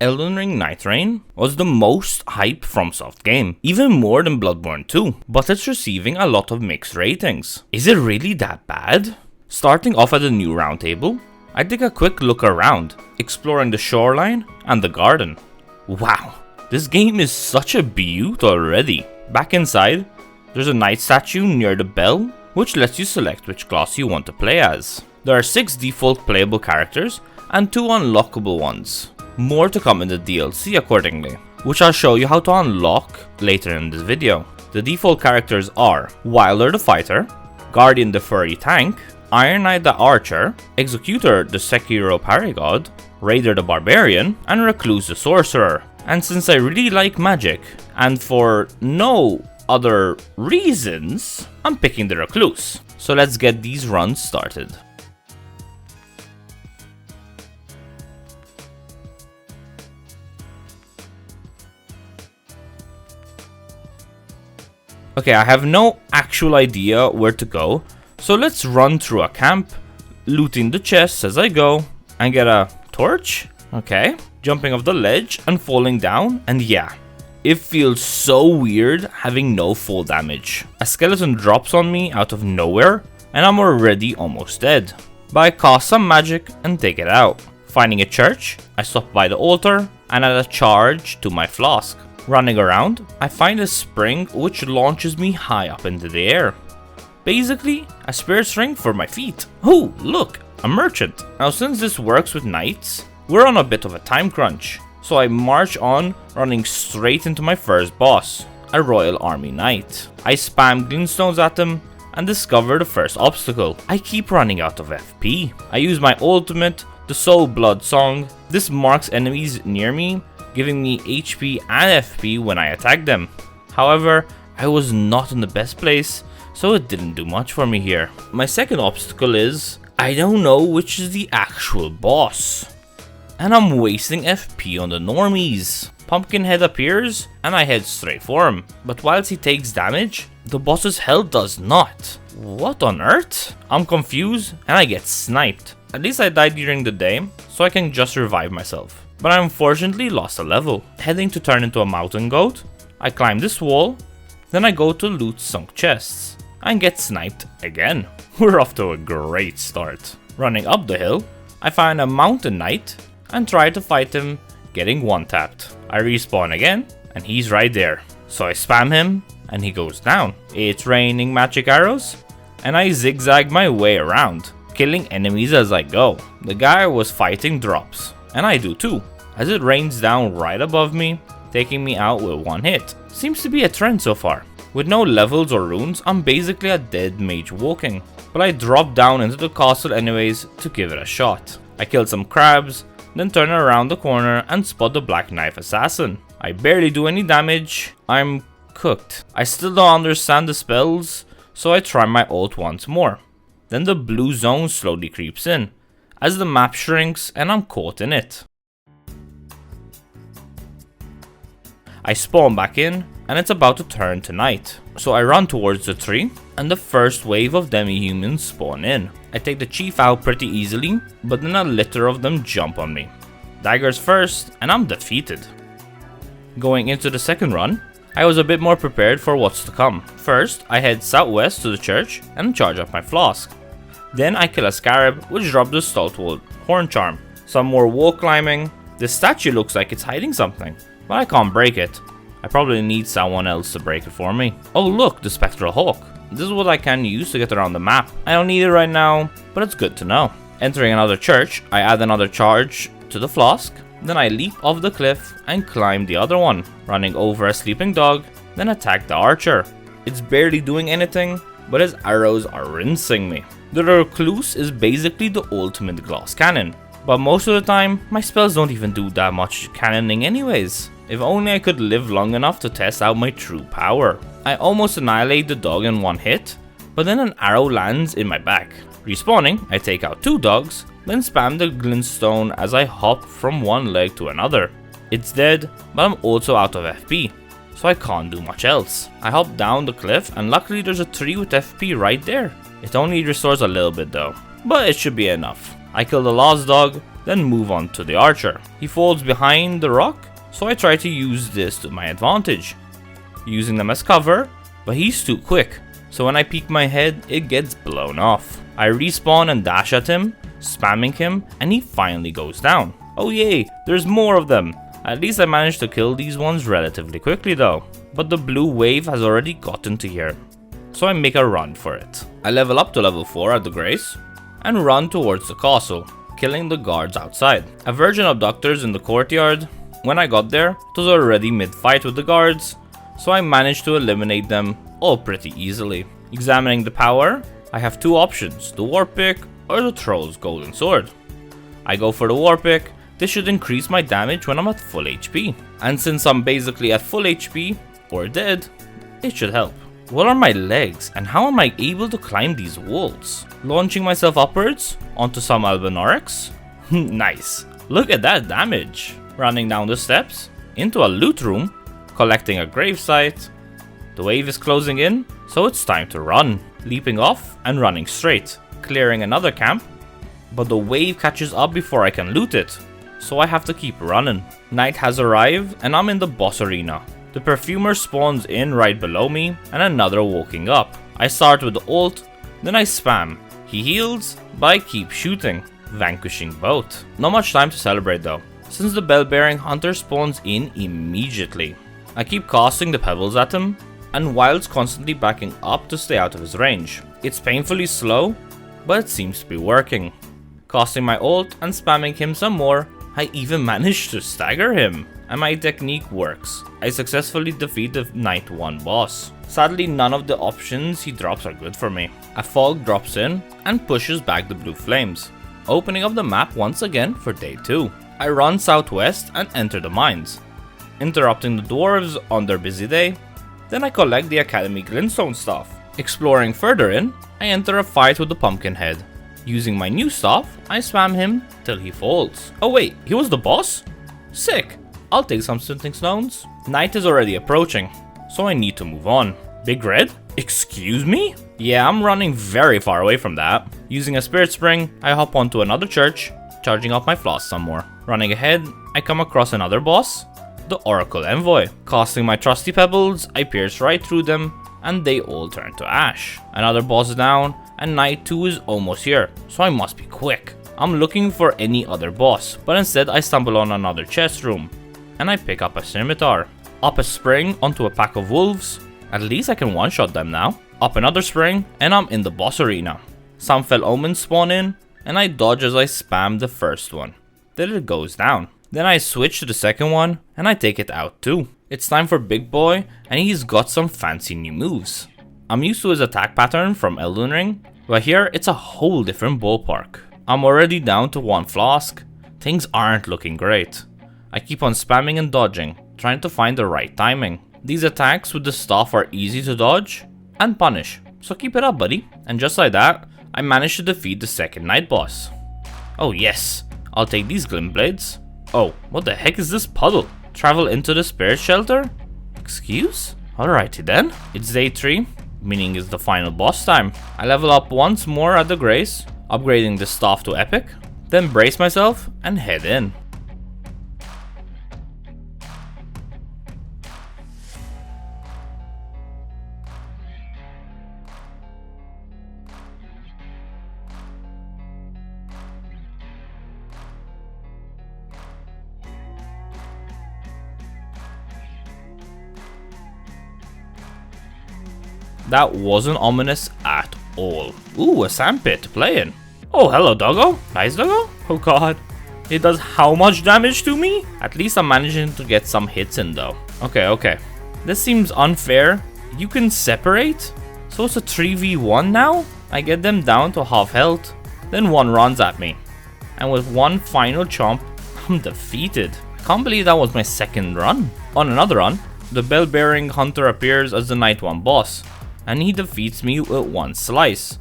Elden Ring Nightreign was the most hyped FromSoft game, even more than Bloodborne 2, but it's receiving a lot of mixed ratings. Is it really that bad? Starting off at the new roundtable, I take a quick look around, exploring the shoreline and the garden. Wow, this game is such a beaut already. Back inside, there's a knight statue near the bell, which lets you select which class you want to play as. There are 6 default playable characters and 2 unlockable ones. More to come in the DLC accordingly, which I'll show you how to unlock later in this video. The default characters are Wilder the Fighter, Guardian the Furry Tank, Iron Knight the Archer, Executor the Sekiro Paragod, Raider the Barbarian, and Recluse the Sorcerer. And since I really like magic, and for no other reasons, I'm picking the Recluse. So let's get these runs started. Okay, I have no actual idea where to go, so let's run through a camp, looting the chests as I go, and get a torch? Okay, jumping off the ledge and falling down, and yeah, it feels so weird having no full damage. A skeleton drops on me out of nowhere, and I'm already almost dead. But I cast some magic and take it out. Finding a church, I stop by the altar, and add a charge to my flask. Running around, I find a spring which launches me high up into the air. Basically, a spirit ring for my feet. Oh, look, a merchant. Now since this works with knights, we're on a bit of a time crunch. So I march on, running straight into my first boss, a Royal Army Knight. I spam glintstones at him and discover the first obstacle. I keep running out of FP. I use my ultimate, the Soul Blood Song. This marks enemies near me, giving me HP and FP when I attack them. However, I was not in the best place, so it didn't do much for me here. My second obstacle is, I don't know which is the actual boss. And I'm wasting FP on the normies. Pumpkinhead appears, and I head straight for him. But whilst he takes damage, the boss's health does not. What on earth? I'm confused, and I get sniped. At least I died during the day, so I can just revive myself. But I unfortunately lost a level. Heading to turn into a mountain goat, I climb this wall, then I go to loot sunk chests, and get sniped again. We're off to a great start. Running up the hill, I find a mountain knight, and try to fight him, getting one-tapped. I respawn again, and he's right there. So I spam him, and he goes down. It's raining magic arrows, and I zigzag my way around, killing enemies as I go. The guy I was fighting drops, and I do too, as it rains down right above me, taking me out with one hit. Seems to be a trend so far. With no levels or runes, I'm basically a dead mage walking. But I drop down into the castle anyways to give it a shot. I killed some crabs, then turn around the corner and spot the Black Knife Assassin. I barely do any damage, I'm cooked. I still don't understand the spells, so I try my ult once more. Then the blue zone slowly creeps in, as the map shrinks and I'm caught in it. I spawn back in, and it's about to turn to night. So I run towards the tree, and the first wave of demi-humans spawn in. I take the chief out pretty easily, but then a litter of them jump on me. Daggers first, and I'm defeated. Going into the second run, I was a bit more prepared for what's to come. First, I head southwest to the church and charge up my flask. Then I kill a scarab, which dropped the Staltwood Horn Charm. Some more wall climbing. The statue looks like it's hiding something, but I can't break it. I probably need someone else to break it for me. Oh look, the Spectral Hawk. This is what I can use to get around the map. I don't need it right now, but it's good to know. Entering another church, I add another charge to the flask. Then I leap off the cliff and climb the other one, running over a sleeping dog, then attack the archer. It's barely doing anything, but his arrows are rinsing me. The Recluse is basically the ultimate glass cannon, but most of the time, my spells don't even do that much cannoning anyways. If only I could live long enough to test out my true power. I almost annihilate the dog in one hit, but then an arrow lands in my back. Respawning, I take out 2 dogs, then spam the glintstone as I hop from one leg to another. It's dead, but I'm also out of FP, so I can't do much else. I hop down the cliff, and luckily there's a tree with FP right there. It only restores a little bit though, but it should be enough. I kill the last dog, then move on to the archer. He falls behind the rock, so I try to use this to my advantage, using them as cover, but he's too quick, so when I peek my head, it gets blown off. I respawn and dash at him, spamming him, and he finally goes down. Oh yay, there's more of them. At least I managed to kill these ones relatively quickly though. But the blue wave has already gotten to here, so I make a run for it. I level up to level 4 at the Grace, and run towards the castle, killing the guards outside. A virgin abductors in the courtyard. When I got there, it was already mid-fight with the guards, so I managed to eliminate them all pretty easily. Examining the power, I have two options, the war pick or the troll's golden sword. I go for the war pick. This should increase my damage when I'm at full HP. And since I'm basically at full HP or dead, it should help. What are my legs and how am I able to climb these walls? Launching myself upwards onto some Albinaurics? Nice. Look at that damage. Running down the steps into a loot room, collecting a gravesite. The wave is closing in, so it's time to run. Leaping off and running straight, clearing another camp, but the wave catches up before I can loot it, so I have to keep running. Night has arrived and I'm in the boss arena. The perfumer spawns in right below me and another walking up. I start with the ult, then I spam. He heals, but I keep shooting, vanquishing both. Not much time to celebrate though, since the bell-bearing hunter spawns in immediately. I keep casting the pebbles at him, and Wild's constantly backing up to stay out of his range. It's painfully slow, but it seems to be working. Casting my ult and spamming him some more, I even managed to stagger him, and my technique works. I successfully defeat the Night 1 boss. Sadly, none of the options he drops are good for me. A fog drops in and pushes back the blue flames, opening up the map once again for day 2. I run southwest and enter the mines, interrupting the dwarves on their busy day. Then I collect the Academy Glintstone staff. Exploring further in, I enter a fight with the Pumpkinhead. Using my new staff, I spam him till he falls. Oh wait, he was the boss? Sick! I'll take some Stinting Stones. Night is already approaching, so I need to move on. Big Red? Excuse me? Yeah, I'm running very far away from that. Using a Spirit Spring, I hop onto another church, charging up my flask some more. Running ahead, I come across another boss, the Oracle Envoy. Casting my trusty pebbles, I pierce right through them, and they all turn to ash. Another boss down, and Night 2 is almost here, so I must be quick. I'm looking for any other boss, but instead I stumble on another chest room, and I pick up a scimitar. Up a spring onto a pack of wolves. At least I can one-shot them now. Up another spring, and I'm in the boss arena. Some fell omens spawn in, and I dodge as I spam the first one, till it goes down. Then I switch to the second one, and I take it out too. It's time for Big Boy, and he's got some fancy new moves. I'm used to his attack pattern from Elden Ring, but here it's a whole different ballpark. I'm already down to 1 flask. Things aren't looking great. I keep on spamming and dodging, trying to find the right timing. These attacks with the staff are easy to dodge and punish, so keep it up buddy. And just like that, I managed to defeat the second night boss. Oh yes, I'll take these glint blades. Oh, what the heck is this puddle? Travel into the spirit shelter? Excuse? Alrighty then. It's day 3, meaning it's the final boss time. I level up once more at the Grace, upgrading the staff to epic, then brace myself and head in. That wasn't ominous at all. Ooh, a sandpit playing. Oh, hello, doggo. Nice doggo? Oh god. It does how much damage to me? At least I'm managing to get some hits in though. Okay. This seems unfair. You can separate? So it's a 3v1 now? I get them down to half health. Then one runs at me. And with one final chomp, I'm defeated. Can't believe that was my second run. On another run, the bell-bearing hunter appears as the Night 1 boss, and he defeats me with 1 slice.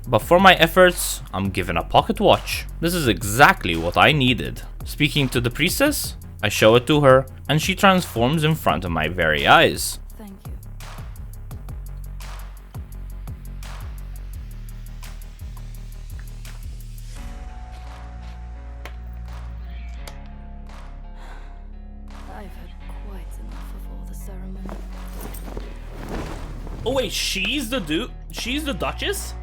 But for my efforts, I'm given a pocket watch. This is exactly what I needed. Speaking to the priestess, I show it to her, and she transforms in front of my very eyes. Thank you. I've had quite enough of all the ceremony. Oh wait, she's the dude? She's the Duchess?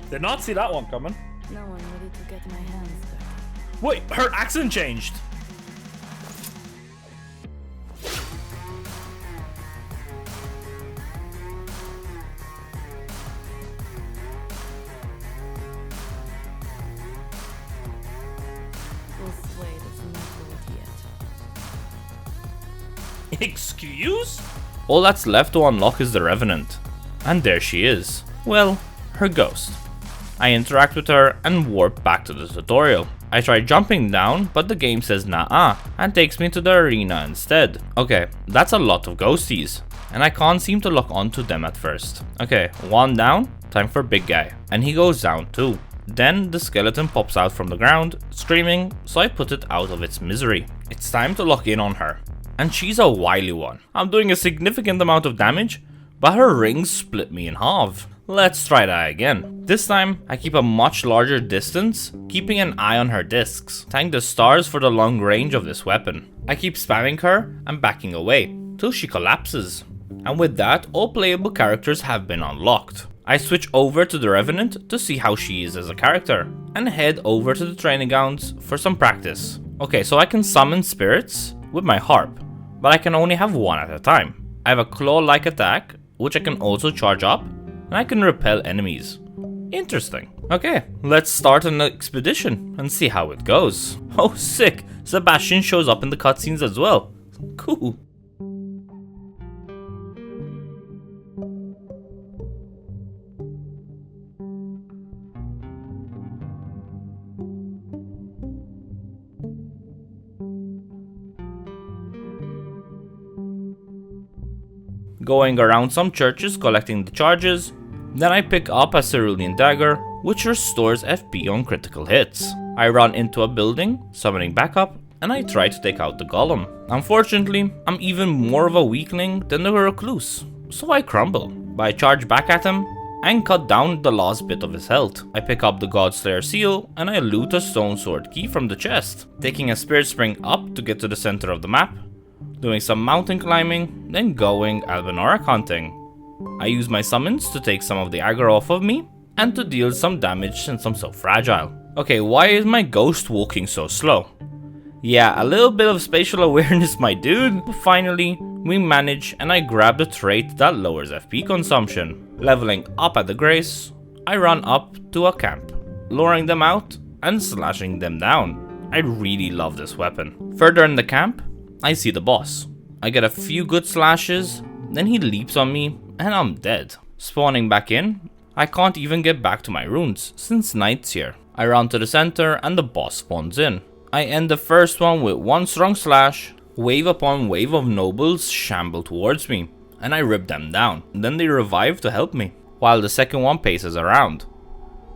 Did not see that one coming. No one ready to get my hands dirty. Wait, her accent changed. This way does not hold yet. Excuse? All that's left to unlock is the Revenant. And there she is. Well, her ghost. I interact with her and warp back to the tutorial. I try jumping down, but the game says nah and takes me to the arena instead. Okay, that's a lot of ghosties, and I can't seem to lock onto them at first. Okay, one down, time for big guy, and he goes down too. Then the skeleton pops out from the ground, screaming, so I put it out of its misery. It's time to lock in on her, and she's a wily one. I'm doing a significant amount of damage, but her rings split me in half. Let's try that again. This time, I keep a much larger distance, keeping an eye on her discs. Thank the stars for the long range of this weapon. I keep spamming her and backing away, till she collapses. And with that, all playable characters have been unlocked. I switch over to the Revenant to see how she is as a character, and head over to the training grounds for some practice. Okay, so I can summon spirits with my harp, but I can only have one at a time. I have a claw-like attack, which I can also charge up, and I can repel enemies. Interesting. Okay, let's start an expedition and see how it goes. Oh, sick! Sebastian shows up in the cutscenes as well. Cool. Going around some churches collecting the charges, then I pick up a cerulean dagger, which restores FP on critical hits. I run into a building, summoning backup, and I try to take out the golem. Unfortunately, I'm even more of a weakling than the recluse, so I crumble. But I charge back at him and cut down the last bit of his health. I pick up the Godslayer seal and I loot a stone sword key from the chest, taking a spirit spring up to get to the center of the map, doing some mountain climbing, then going Albinauric hunting. I use my summons to take some of the aggro off of me, and to deal some damage since I'm so fragile. Okay, why is my ghost walking so slow? Yeah, a little bit of spatial awareness, my dude. But finally, we manage and I grab the trait that lowers FP consumption. Leveling up at the Grace, I run up to a camp, luring them out and slashing them down. I really love this weapon. Further in the camp, I see the boss. I get a few good slashes, then he leaps on me and I'm dead. Spawning back in, I can't even get back to my runes since night's here. I run to the center and the boss spawns in. I end the first one with one strong slash, wave upon wave of nobles shamble towards me, and I rip them down. Then they revive to help me, while the second one paces around.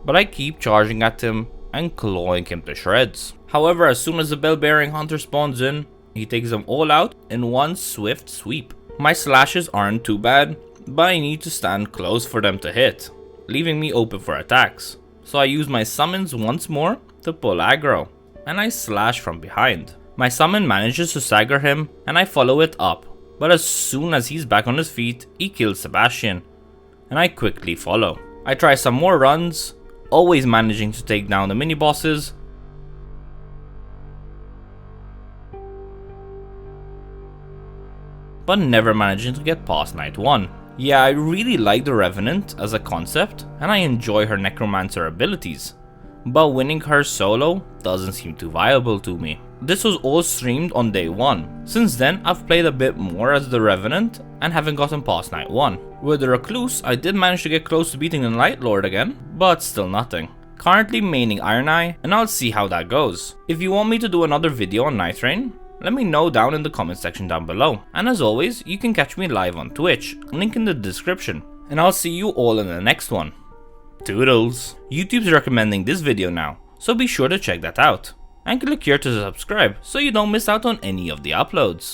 But I keep charging at him and clawing him to shreds. However, as soon as the bell-bearing hunter spawns in, he takes them all out in one swift sweep. My slashes aren't too bad, but I need to stand close for them to hit, leaving me open for attacks. So I use my summons once more to pull aggro, and I slash from behind. My summon manages to stagger him, and I follow it up, but as soon as he's back on his feet, he kills Sebastian, and I quickly follow. I try some more runs, always managing to take down the mini-bosses, but never managing to get past night 1. Yeah, I really like the Revenant as a concept, and I enjoy her necromancer abilities, but winning her solo doesn't seem too viable to me. This was all streamed on day 1. Since then, I've played a bit more as the Revenant and haven't gotten past night 1. With the Recluse, I did manage to get close to beating the Night Lord again, but still nothing. Currently maining Iron Eye, and I'll see how that goes. If you want me to do another video on Nightreign, let me know down in the comment section down below. And as always, you can catch me live on Twitch, link in the description. And I'll see you all in the next one. Toodles! YouTube's recommending this video now, so be sure to check that out. And click here to subscribe so you don't miss out on any of the uploads.